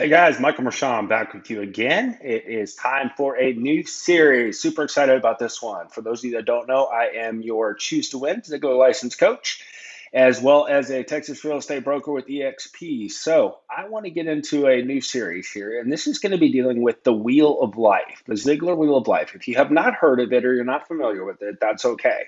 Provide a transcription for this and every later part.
Hey guys, Michael Mershon back with you again. It is time for a new series. Super excited about this one. For those of you that don't know, I am your Choose to Win Ziglar license coach, as well as a Texas real estate broker with EXP. So I want to get into a new series here, and this is going to be dealing with the Wheel of Life, the Ziglar Wheel of Life. If you have not heard of it or you're not familiar with it, that's okay.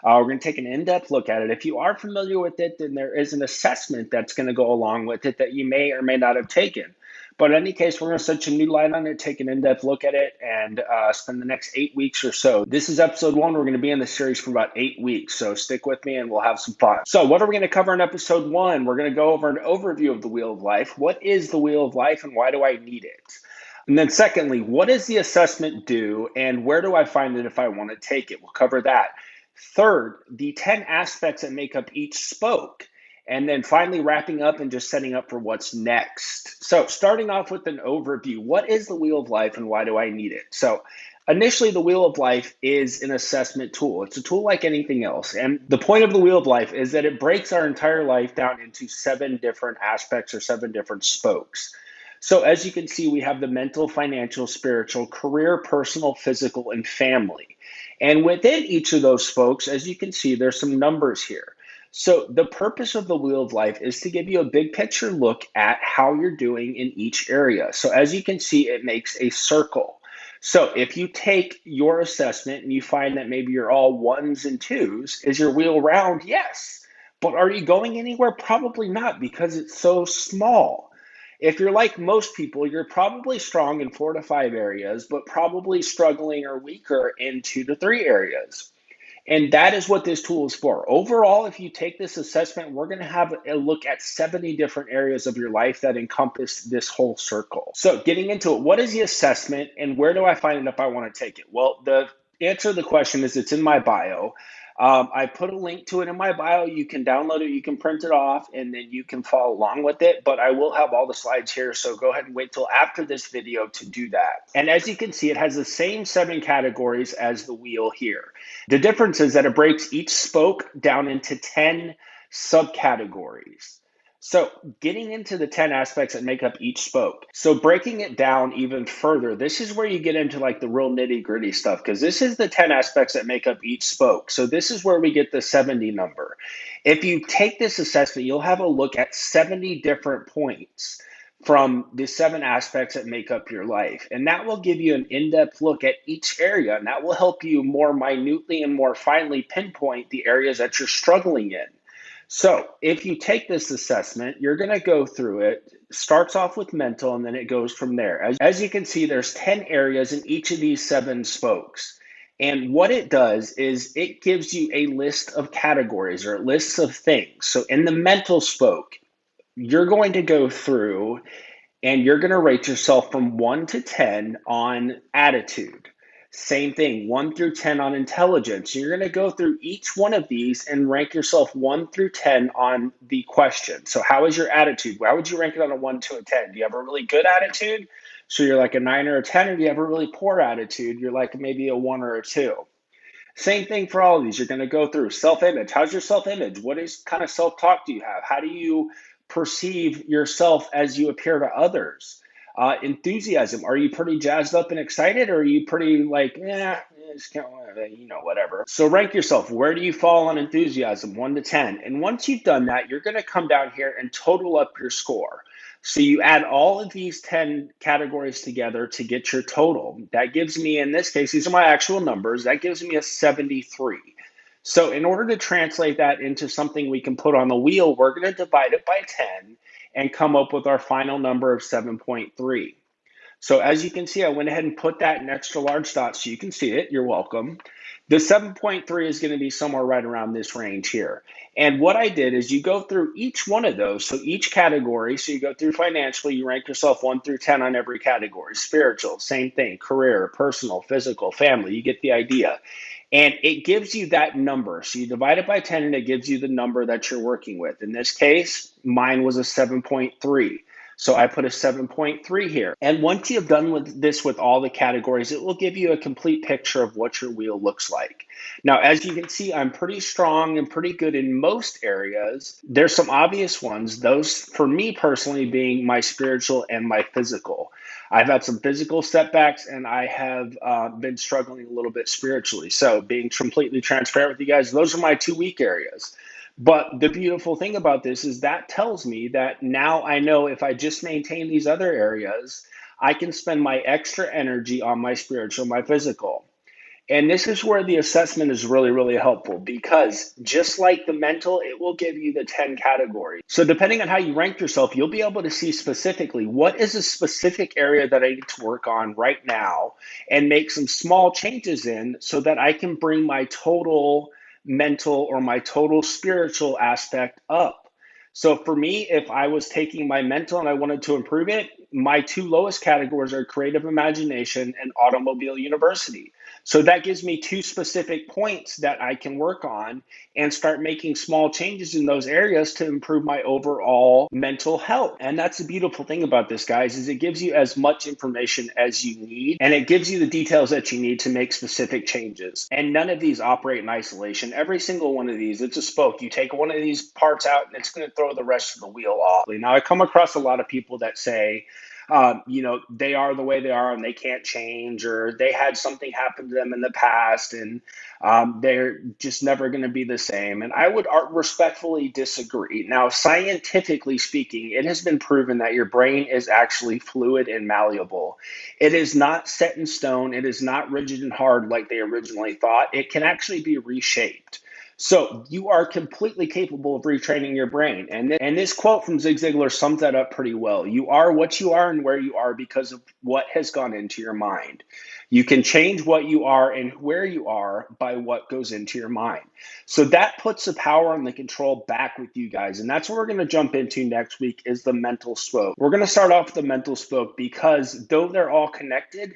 We're going to take an in-depth look at it. If you are familiar with it, then there is an assessment that's going to go along with it that you may or may not have taken. But in any case, we're going to set a new light on it, take an in-depth look at it, and spend the next 8 weeks or so. This is episode 1. We're going to be in this series for about 8 weeks, so stick with me and we'll have some fun. So what are we going to cover in episode 1? We're going to go over an overview of the Wheel of Life. What is the Wheel of Life and why do I need it? And then secondly, what does the assessment do and where do I find it if I want to take it? We'll cover that. Third, the 10 aspects that make up each spoke. And then finally wrapping up and just setting up for what's next. So starting off with an overview, what is the Wheel of Life and why do I need it? So initially, the Wheel of Life is an assessment tool. It's a tool like anything else. And the point of the Wheel of Life is that it breaks our entire life down into 7 different aspects or 7 different spokes. So as you can see, we have the mental, financial, spiritual, career, personal, physical, and family. And within each of those spokes, as you can see, there's some numbers here. So the purpose of the Wheel of Life is to give you a big picture look at how you're doing in each area. So as you can see, it makes a circle. So if you take your assessment and you find that maybe you're all 1s and 2s, is your wheel round? Yes. But are you going anywhere? Probably not because it's so small. If you're like most people, you're probably strong in 4 to 5 areas, but probably struggling or weaker in 2 to 3 areas. And that is what this tool is for. Overall, if you take this assessment, we're going to have a look at 70 different areas of your life that encompass this whole circle. So getting into it, what is the assessment and where do I find it if I want to take it? Well, the answer to the question is it's in my bio. I put a link to it in my bio. You can download it, you can print it off, and then you can follow along with it. But I will have all the slides here, so go ahead and wait till after this video to do that. And as you can see, it has the same 7 categories as the wheel here. The difference is that it breaks each spoke down into 10 subcategories. So getting into the 10 aspects that make up each spoke. So breaking it down even further, this is where you get into like the real nitty gritty stuff because this is the 10 aspects that make up each spoke. So this is where we get the 70 number. If you take this assessment, you'll have a look at 70 different points from the 7 aspects that make up your life. And that will give you an in-depth look at each area. And that will help you more minutely and more finely pinpoint the areas that you're struggling in. So if you take this assessment, you're going to go through it. Starts off with mental, and then it goes from there. As you can see, there's 10 areas in each of these 7 spokes. And what it does is it gives you a list of categories or lists of things. So in the mental spoke, you're going to go through and you're going to rate yourself from 1 to 10 on attitude. Same thing, 1 through 10 on intelligence. You're going to go through each one of these and rank yourself 1 through 10 on the question. So how is your attitude? How would you rank it on a 1 to a 10? Do you have a really good attitude? So you're like a 9 or a 10, or do you have a really poor attitude? You're like maybe a 1 or a 2. Same thing for all of these. You're going to go through self-image. How's your self-image? What kind of self-talk do you have? How do you perceive yourself as you appear to others? Enthusiasm. Are you pretty jazzed up and excited, or are you pretty like, just kind of, whatever. So rank yourself. Where do you fall on enthusiasm? 1 to 10. And once you've done that, you're going to come down here and total up your score. So you add all of these 10 categories together to get your total. That gives me, in this case, these are my actual numbers. That gives me a 73. So in order to translate that into something we can put on the wheel, we're going to divide it by 10 and come up with our final number of 7.3. So as you can see, I went ahead and put that in extra large dots so you can see it. You're welcome. The 7.3 is going to be somewhere right around this range here. And what I did is you go through each one of those. So each category, so you go through financially, you rank yourself 1 through 10 on every category. Spiritual, same thing. Career, personal, physical, family, you get the idea. And it gives you that number. So you divide it by 10 and it gives you the number that you're working with. In this case, mine was a 7.3. So I put a 7.3 here. And once you've done with this with all the categories, it will give you a complete picture of what your wheel looks like. Now, as you can see, I'm pretty strong and pretty good in most areas. There's some obvious ones, those for me personally being my spiritual and my physical. I've had some physical setbacks and I have been struggling a little bit spiritually. So, being completely transparent with you guys, those are my two weak areas. But the beautiful thing about this is that tells me that now I know if I just maintain these other areas, I can spend my extra energy on my spiritual, my physical. And this is where the assessment is really, really helpful because just like the mental, it will give you the 10 categories. So, depending on how you rank yourself, you'll be able to see specifically what is a specific area that I need to work on right now and make some small changes in so that I can bring my total mental or my total spiritual aspect up. So, for me, if I was taking my mental and I wanted to improve it, my two lowest categories are creative imagination and automobile university. So that gives me two specific points that I can work on and start making small changes in those areas to improve my overall mental health. And that's the beautiful thing about this, guys, is it gives you as much information as you need and it gives you the details that you need to make specific changes. And none of these operate in isolation. Every single one of these, it's a spoke. You take one of these parts out and it's going to throw the rest of the wheel off. Now, I come across a lot of people that say, they are the way they are and they can't change, or they had something happen to them in the past and they're just never going to be the same. And I would respectfully disagree. Now, scientifically speaking, it has been proven that your brain is actually fluid and malleable. It is not set in stone, it is not rigid and hard like they originally thought. It can actually be reshaped. So you are completely capable of retraining your brain. And this quote from Zig Ziglar sums that up pretty well. You are what you are and where you are because of what has gone into your mind. You can change what you are and where you are by what goes into your mind. So that puts the power and the control back with you guys. And that's what we're going to jump into next week is the mental spoke. We're going to start off with the mental spoke because though they're all connected,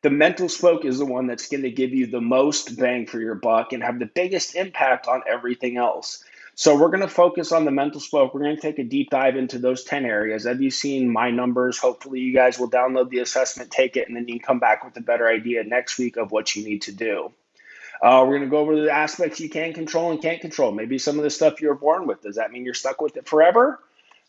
the mental spoke is the one that's going to give you the most bang for your buck and have the biggest impact on everything else. So we're going to focus on the mental spoke. We're going to take a deep dive into those 10 areas. Have you seen my numbers? Hopefully you guys will download the assessment, take it, and then you can come back with a better idea next week of what you need to do. We're going to go over the aspects you can control and can't control. Maybe some of the stuff you were born with. Does that mean you're stuck with it forever?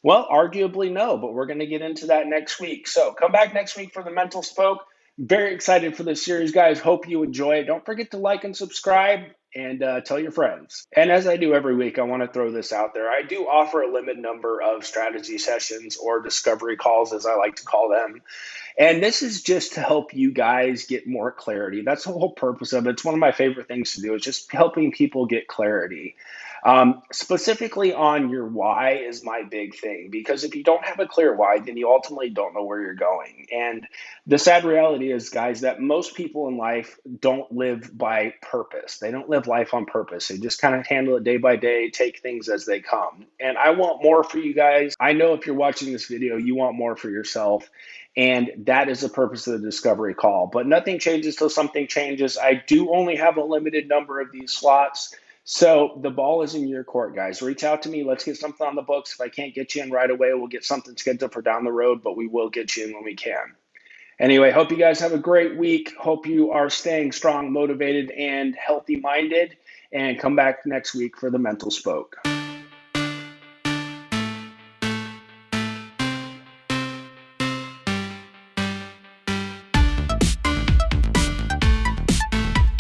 Well, arguably no, but we're going to get into that next week. So come back next week for the mental spoke. Very excited for this series, guys. Hope you enjoy it. Don't forget to like and subscribe and tell your friends. And as I do every week, I want to throw this out there. I do offer a limited number of strategy sessions or discovery calls, as I like to call them. And this is just to help you guys get more clarity. That's the whole purpose of it. It's one of my favorite things to do, is just helping people get clarity. Specifically on your why is my big thing, because if you don't have a clear why, then you ultimately don't know where you're going. And the sad reality is, guys, that most people in life don't live by purpose. They don't live life on purpose. They just kind of handle it day by day, take things as they come. And I want more for you guys. I know if you're watching this video, you want more for yourself. And that is the purpose of the discovery call. But nothing changes till something changes. I do only have a limited number of these slots. So the ball is in your court, guys. Reach out to me. Let's get something on the books. If I can't get you in right away, we'll get something scheduled for down the road, but we will get you in when we can. Anyway, hope you guys have a great week. Hope you are staying strong, motivated, and healthy minded. And come back next week for the mental spoke.